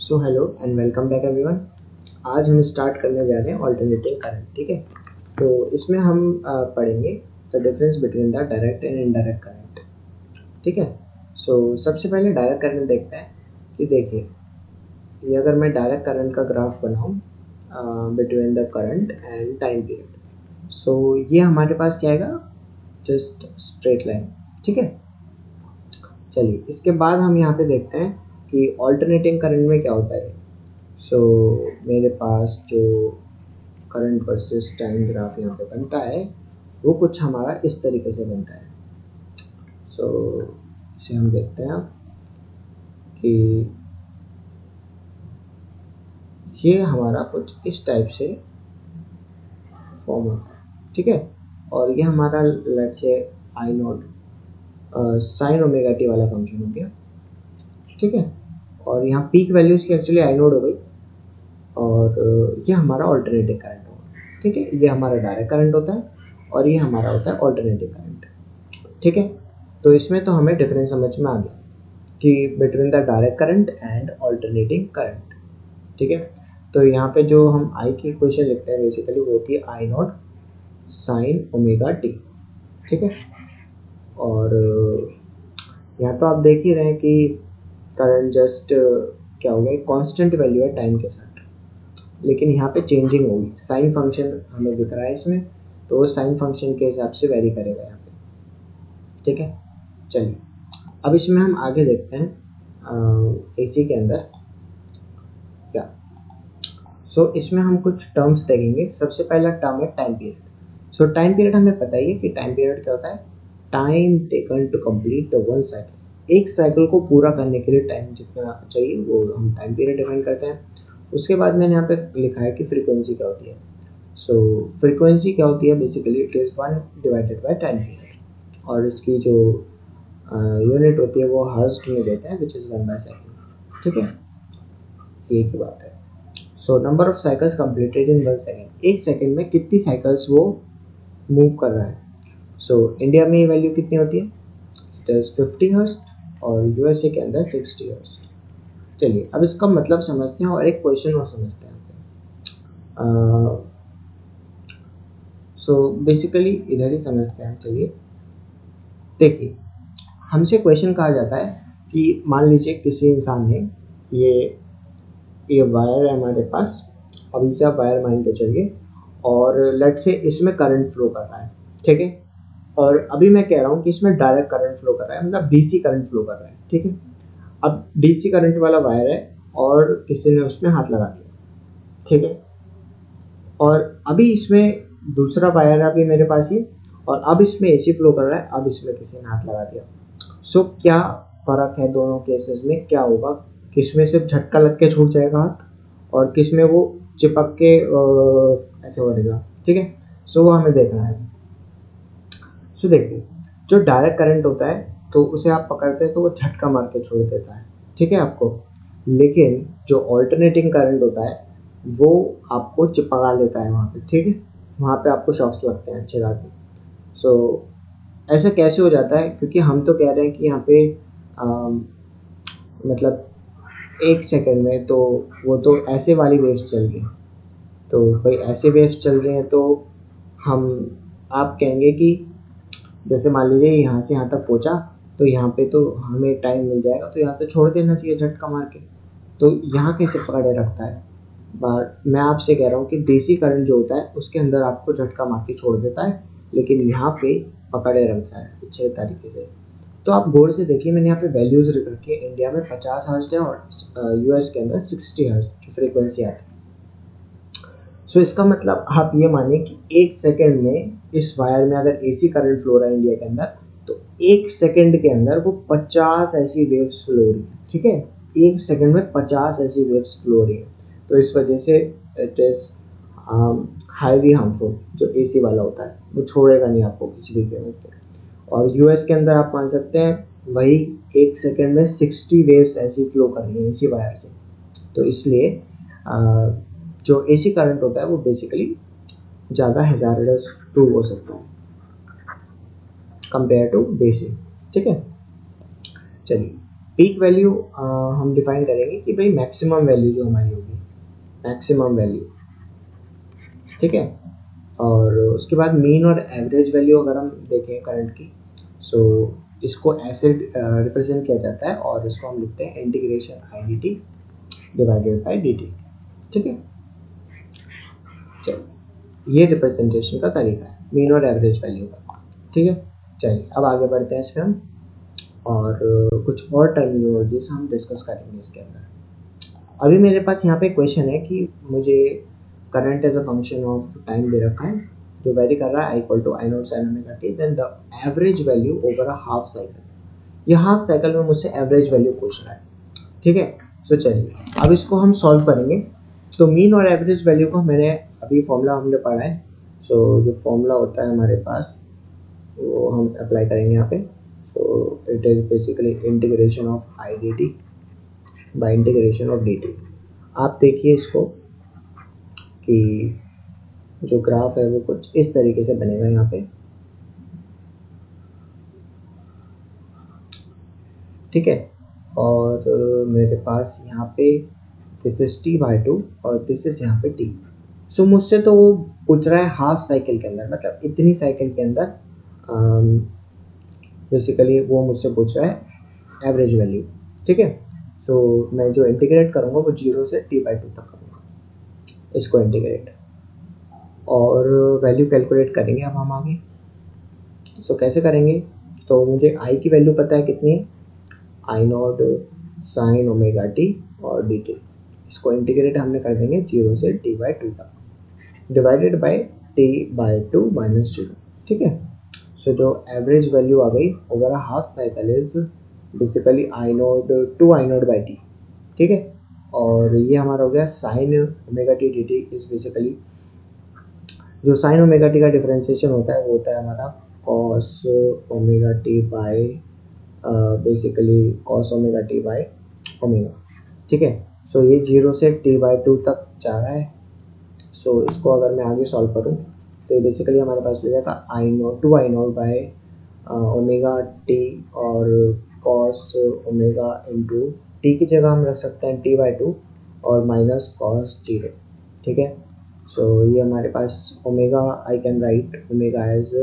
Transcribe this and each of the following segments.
So hello and welcome back everyone. आज हम start करने जा रहे हैं ऑल्टरनेटिंग करंट। ठीक है, तो इसमें हम पढ़ेंगे the difference between the direct and indirect current. ठीक है, सो सबसे पहले डायरेक्ट करंट देखते हैं कि देखिए, ये अगर मैं डायरेक्ट करंट का ग्राफ बनाऊँ between the current and time period, so ये हमारे पास क्या आएगा, जस्ट स्ट्रेट लाइन। ठीक है, चलिए इसके बाद हम यहाँ पे देखते हैं कि ऑल्टरनेटिंग करंट में क्या होता है। सो मेरे पास जो करंट वर्सेस टाइम ग्राफ यहाँ पे बनता है वो कुछ हमारा इस तरीके से बनता है। सो इसे हम देखते हैं कि ये हमारा कुछ इस टाइप से फॉर्म होता है। ठीक है, और ये हमारा let's say I naught sine omega T वाला फंक्शन हो गया। ठीक है, और यहाँ पीक वैल्यूज की एक्चुअली आई नोड हो गई, और ये हमारा ऑल्टरनेटिव करंट होगा। ठीक है, ये हमारा डायरेक्ट करंट होता है और ये हमारा होता है ऑल्टरनेटिव करंट। ठीक है, तो इसमें तो हमें डिफरेंस समझ में आ गया कि between the direct current and alternating current. ठीक है, तो यहाँ पे जो हम आई की इक्वेशन लिखते हैं बेसिकली वो होती है I naught sine omega T. ठीक है, और यहाँ तो आप देख ही रहे हैं कि करंट जस्ट क्या हो गया, कांस्टेंट वैल्यू है टाइम के साथ, लेकिन यहाँ पे चेंजिंग होगी। साइन फंक्शन हमें दिख रहा है इसमें, तो वो साइन फंक्शन के हिसाब से वेरी करेगा यहाँ पे। ठीक है, चलिए अब इसमें हम आगे देखते हैं एसी के अंदर क्या। सो इसमें हम कुछ टर्म्स देखेंगे। सबसे पहला टर्म है टाइम पीरियड। सो टाइम पीरियड हमें पता ही है कि टाइम पीरियड क्या होता है, time taken to complete the one cycle. एक साइकिल को पूरा करने के लिए टाइम जितना चाहिए वो हम टाइम पीरियड डिफाइन करते हैं। उसके बाद मैंने यहाँ पे लिखा है कि फ्रीक्वेंसी क्या होती है। सो फ्रीक्वेंसी क्या होती है, basically it is 1 divided by time period, और इसकी जो यूनिट होती है वो हर्ट्ज में देते हैं, विच इज़ 1/सेकंड। ठीक है, ये की बात है। So number of cycles completed in 1 second, एक सेकंड में कितनी साइकिल्स वो मूव कर रहा है। सो इंडिया में ये वैल्यू कितनी होती है, इट इज़ 50 हर्ट्ज, और यूएसए के अंदर 60 हर्ट्ज। चलिए अब इसका मतलब समझते हैं और एक क्वेश्चन और समझते हैं। सो बेसिकली इधर ही समझते हैं। चलिए देखिए, हमसे क्वेश्चन कहा जाता है कि मान लीजिए किसी इंसान ने ये वायर है हमारे पास, अभी से आप वायर मान के चलिए, और लेट से इसमें करंट फ्लो कर रहा है। ठीक है, और अभी मैं कह रहा हूँ कि इसमें डायरेक्ट करंट फ्लो कर रहा है, मतलब डीसी करंट फ्लो कर रहा है। ठीक है, अब डीसी करंट वाला वायर है और किसी ने उसमें हाथ लगा दिया। ठीक है, और अभी इसमें दूसरा वायर है अभी मेरे पास ये, और अब इसमें एसी फ्लो कर रहा है, अब इसमें किसी ने हाथ लगा दिया। सो क्या फ़र्क है दोनों केसेस में, क्या होगा, किस में सिर्फ झटका लग के छूट जाएगा हाथ और किस में वो चिपक के ऐसे हो रहेगा। ठीक है, सो वो हमें देखना है। सो देखिए, जो डायरेक्ट करंट होता है तो उसे आप पकड़ते हैं तो वो झटका मार के छोड़ देता है। ठीक है आपको, लेकिन जो ऑल्टरनेटिंग करंट होता है वो आपको चिपका लेता है वहाँ पे। ठीक है, वहाँ पे आपको शॉक्स लगते हैं अच्छे खासे। सो ऐसा कैसे हो जाता है, क्योंकि हम तो कह रहे हैं कि यहाँ पे मतलब एक सेकंड में, तो वो तो ऐसे वाली वेव्स चल रही हैं, तो भाई ऐसे वेव्स चल रही हैं तो हम आप कहेंगे कि जैसे मान लीजिए यहाँ से यहाँ तक पहुँचा तो यहाँ पे तो हमें टाइम मिल जाएगा, तो यहाँ पे छोड़ देना चाहिए झटका मार के। तो यहाँ कैसे पकड़े रखता है, बार मैं आपसे कह रहा हूँ कि डीसी करंट जो होता है उसके अंदर आपको झटका मार के छोड़ देता है, लेकिन यहाँ पे पकड़े रखता है अच्छे तरीके से। तो आप गौर से देखिए, मैंने यहाँ पे वैल्यूज़ लिख रखी है। इंडिया में 50 हर्ट्ज है और यूएस के अंदर 60 हर्ट्ज जो फ्रीक्वेंसी आती है। सो इसका मतलब आप ये मानिए कि एक सेकंड में इस वायर में अगर एसी करंट फ्लो रहा है इंडिया के अंदर, तो एक सेकंड के अंदर वो 50 ऐसी वेव्स फ्लो हो रही है। ठीक है, एक सेकंड में 50 ऐसी वेव्स फ्लो हो रही है, तो इस वजह से इट इज़ हाईली हार्मफुल। जो एसी वाला होता है वो छोड़ेगा नहीं आपको किसी भी कीमत पे। और यूएस के अंदर आप मान सकते हैं वही एक सेकंड में 60 वेव्स ऐसी फ्लो कर रही हैं इसी वायर से। तो इसलिए जो एसी करंट होता है वो बेसिकली ज़्यादा हैज़ार्डस टू हो सकता है कंपेयर टू डीसी। ठीक है, चलिए पीक वैल्यू हम डिफाइन करेंगे कि भाई मैक्सिमम वैल्यू जो हमारी होगी, मैक्सिमम वैल्यू, ठीक है। और उसके बाद मीन और एवरेज वैल्यू अगर हम देखें करंट की, सो इसको ऐसे रिप्रेजेंट किया जाता है और इसको हम लिखते हैं integration I D T divided by D T, ठीक है। चलिए ये रिप्रेजेंटेशन का तरीका है मीन और एवरेज वैल्यू का, ठीक है। चलिए अब आगे बढ़ते हैं इसमें हम, और कुछ और टर्मिनोलॉजीज हम डिस्कस करेंगे इसके अंदर। अभी मेरे पास यहाँ पे क्वेश्चन है कि मुझे current as a function of time दे रखा है जो वेरी कर रहा है I equal to I naught sine omega T, then the average value over a half cycle. ये हाफ साइकिल में मुझसे एवरेज वैल्यू पूछ रहा है, ठीक है। सो चलिए अब इसको हम सॉल्व करेंगे। तो मीन और एवरेज वैल्यू को मैंने अभी फॉर्मूला हमने पढ़ा है, सो जो फॉर्मूला होता है हमारे पास वो हम अप्लाई करेंगे यहाँ पे। So it is basically integration of I D T by integration of D T. आप देखिए इसको कि जो ग्राफ है वो कुछ इस तरीके से बनेगा यहाँ पे, ठीक है। और मेरे पास यहाँ पे this is T by two और दिस इज यहाँ पे टी। सो मुझसे तो वो पूछ रहा है हाफ साइकिल के अंदर, मतलब इतनी साइकिल के अंदर बेसिकली वो मुझसे पूछ रहा है एवरेज वैल्यू, ठीक है। सो मैं जो इंटीग्रेट करूँगा वो 0 से टी बाई टू तक करूँगा इसको इंटीग्रेट, और वैल्यू कैलकुलेट करेंगे अब हम आगे। सो कैसे करेंगे, तो मुझे आई की वैल्यू पता है कितनी है, I naught sine omega T और डी टी। इसको इंटीग्रेट हमने कर देंगे 0 से टी बाई टू तक divided by t by two minus 0, ठीक है। सो जो एवरेज वैल्यू आ गई over a half cycle is basically I naught to I naught by t, ठीक है। और ये हमारा हो गया sine omega t d t is basically, जो साइन ओमेगा टी का डिफरेंशिएशन होता है वो होता है हमारा cos omega T by basically cos omega T by omega, ठीक है। सो ये 0 से टी बाई टू तक जा रहा है। सो इसको अगर मैं आगे सॉल्व करूँ तो बेसिकली हमारे पास हो जाएगा I naught to I naught by omega T और कॉस ओमेगा इंटू टी की जगह हम रख सकते हैं टी बाई टू और माइनस कॉस 0, ठीक है। सो ये हमारे पास omega, I can write omega as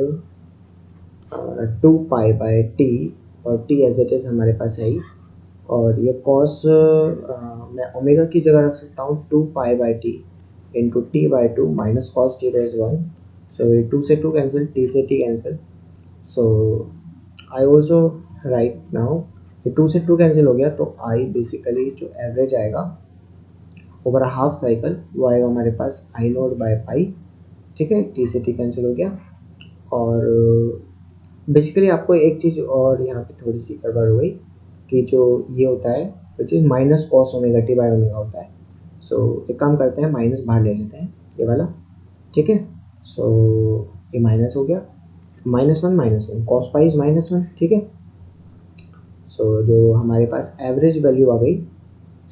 2 pi by T और टी एज इट इज़ हमारे पास है ही, और ये कॉस मैं ओमेगा की जगह रख सकता हूँ 2 pi by T into T by two minus cos 0 is 1। सो ये 2 से 2 कैंसिल, टी से T cancel. So I also right now ये 2 से 2 कैंसिल हो गया, तो आई बेसिकली जो एवरेज आएगा ओवर अ हाफ साइकिल वो आएगा हमारे पास आई नॉट बाई पाई, ठीक है। टी से टी कैंसिल हो गया, और बेसिकली आपको एक चीज़ और यहाँ पे थोड़ी सी गड़बड़ हो गई कि जो ये होता है which is minus cos omega T by omega होता है। सो एक काम करते हैं माइनस बाहर ले लेते हैं ये वाला, ठीक है। सो ये माइनस हो गया, minus one cos pi is minus one, ठीक है। सो जो हमारे पास एवरेज वैल्यू आ गई,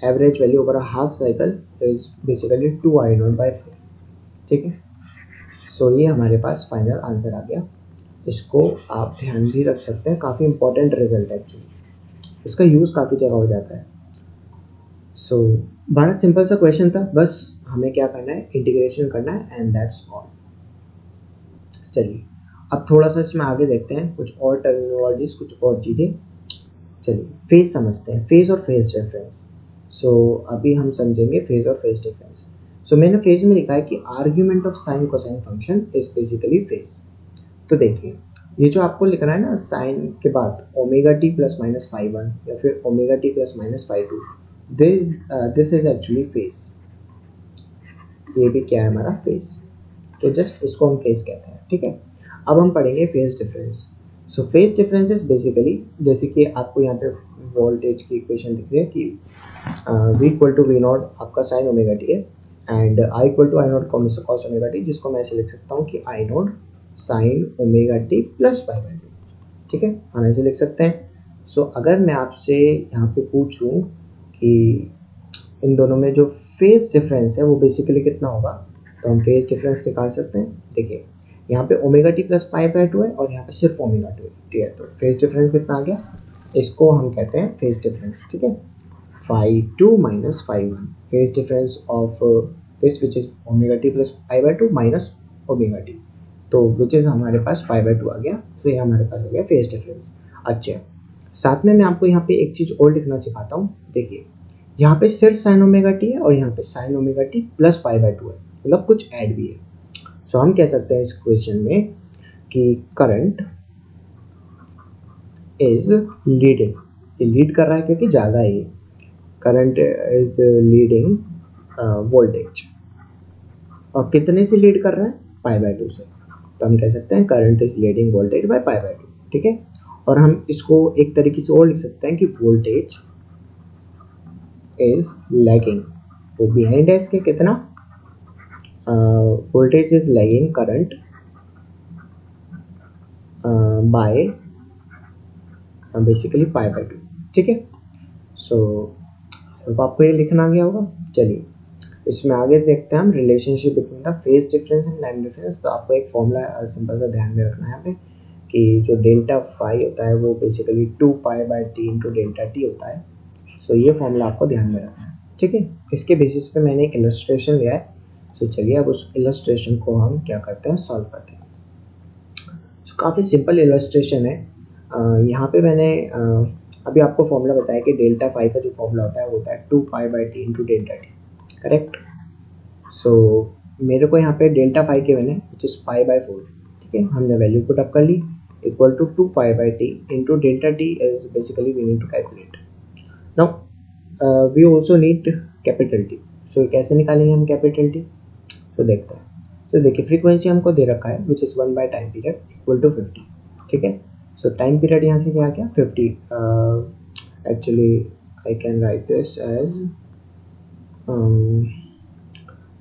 average value over a half cycle is basically 2 I naught by 4, ठीक है। सो ये हमारे पास फाइनल आंसर आ गया। इसको आप ध्यान भी रख सकते हैं, काफ़ी इंपॉर्टेंट रिजल्ट है एक्चुअली, इसका यूज़ काफ़ी जगह हो जाता है। सो बड़ा सिंपल सा क्वेश्चन था, बस हमें क्या करना है, इंटीग्रेशन करना है एंड दैट्स ऑल। चलिए अब थोड़ा सा इसमें आगे देखते हैं कुछ और टर्मिनोलॉजीज, कुछ और चीज़ें। चलिए फेज समझते हैं, फेज और फेज डिफरेंस। सो अभी हम समझेंगे फेज और फेज डिफरेंस। सो मैंने फेज में लिखा है कि argument of sine cosine function is basically phase. तो देखिए ये जो आपको लिख रहा है ना साइन के बाद omega T plus minus five one या फिर omega T plus minus five two, this is actually phase. ये भी क्या है हमारा फेज, तो जस्ट इसको हम फेज कहते हैं, ठीक है। अब हम पढ़ेंगे phase difference. So phase difference is basically, जैसे कि आपको यहाँ पे वोल्टेज की इक्वेशन दिख रही है कि v equal to V naught आपका साइन ओमेगा टी है and i equal to I naught cos omega T, जिसको मैं ऐसे लिख सकता हूँ कि I naught sine omega T plus pi by two, ठीक है, हम ऐसे लिख सकते हैं। सो अगर मैं आपसे यहाँ पे पूछूँ कि इन दोनों में जो फेज डिफरेंस है वो बेसिकली कितना होगा, तो हम फेज डिफरेंस निकाल सकते हैं। देखिए यहाँ पे omega T plus pi by to है और यहाँ पे सिर्फ ओमेगा टी है, तो फेज डिफरेंस कितना आ गया, इसको हम कहते हैं फेज डिफरेंस, ठीक है। phi 2 minus phi 1, phase difference of this which is omega t plus pi by 2 minus omega t, तो which is हमारे पास pi by 2 आ गया, तो ये हमारे पास हो गया फेज डिफरेंस। अच्छा, साथ में मैं आपको यहाँ पे एक चीज़ और लिखना सिखाता हूँ। देखिए यहाँ पे सिर्फ साइन ओमेगा टी है और यहाँ पे sign omega T plus pi by 2 है, मतलब कुछ ऐड भी है। सो हम कह सकते हैं इस क्वेश्चन में कि करंट इज लीडिंग, ये लीड कर रहा है क्योंकि ज़्यादा है ये, करंट इज लीडिंग वोल्टेज, और कितने से लीड कर रहा है, पाई बाय 2 से, तो हम कह सकते हैं current is leading voltage by pi by 2, ठीक है। और हम इसको एक तरीके से और लिख सकते हैं कि वोल्टेज इज लैगिंग, वो बिहाइंड है इसके कितना, voltage is lagging current by basically pi by 2, ठीक है। सो अब आपको ये लिखना आ गया होगा। चलिए इसमें आगे देखते हैं हम relationship between the phase difference and time difference. तो आपको एक फॉर्मूला सिंपल सा ध्यान में रखना है यहाँ पे कि जो डेल्टा फाई होता है वो basically 2 pi by T into delta T होता है। सो ये फॉर्मूला आपको ध्यान में रखना है, ठीक है। इसके बेसिस पे मैंने एक इलस्ट्रेशन लिया है। सो चलिए अब उस इलस्ट्रेशन को हम क्या करते हैं, सॉल्व करते हैं। काफ़ी सिंपल इलस्ट्रेशन है। यहाँ पे मैंने अभी आपको फॉर्मूला बताया कि डेल्टा फाई का जो फॉर्मूला होता है वो होता है 2 pi by T into delta T, correct. So मेरे को यहाँ पे डेल्टा फाई के मैंने विच इज़ पाई बाय 4, ठीक है, हमने वैल्यू पुट अप कर ली, equal to 2 pi by T into delta T is basically we need to calculate. Now we also need capital T. So कैसे निकालेंगे हम कैपिटल टी, सो देखते हैं। तो देखिए फ्रीक्वेंसी हमको दे रखा है which is 1 by time period equal to 50, ठीक है। सो टाइम पीरियड यहाँ से क्या आ गया 50, actually I can write this as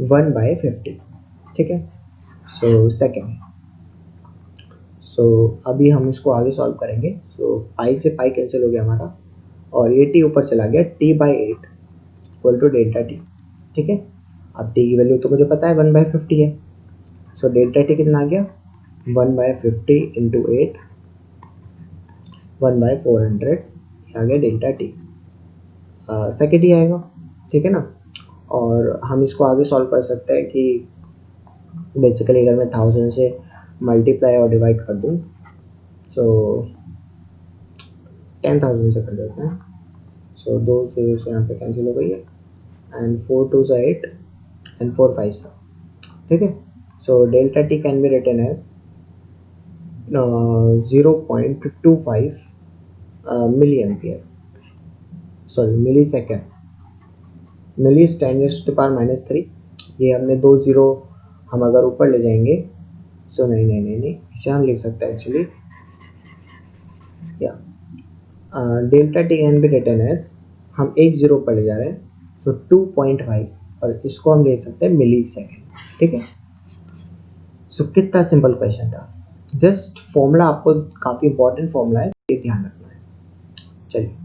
1 by 50, ठीक है। सो सेकेंड, सो अभी हम इसको आगे सॉल्व करेंगे। सो पाई से पाई कैंसिल हो गया हमारा और ये टी ऊपर चला गया, t by 8 equal to delta t, ठीक है। अब टी की वैल्यू तो मुझे पता है 1 बाय 50 है। सो डेल्टा टी कितना आ गया 1 बाय 50 इंटू 8, 1 बाय 400 आ गया डेल्टा टी, सेकेंड ही आएगा, ठीक है ना। और हम इसको आगे सॉल्व कर सकते हैं कि बेसिकली अगर मैं 1000 से मल्टीप्लाई और डिवाइड कर दूँ, सो 10,000 से कर देते हैं। सो 2 0 से यहाँ पे कैंसिल हो गई है एंड 4 2 से 8 एंड 4 5 से, ठीक है। So delta t can be written as 0.25 milli ampere, sorry milli second, milli is 10⁻⁻3, ये हमने 2 0 हम अगर ऊपर ले जाएंगे, सो नहीं इसे हम लिख सकते हैं एक्चुअली, या delta t can be written as, हम 1 0 ऊपर ले जा रहे हैं, सो 2.5 और इसको हम ले सकते हैं मिली सेकेंड, ठीक है। सो कितना सिंपल क्वेश्चन था, जस्ट फॉर्मूला आपको काफ़ी इंपॉर्टेंट फॉर्मूला है, ये ध्यान रखना है। चलिए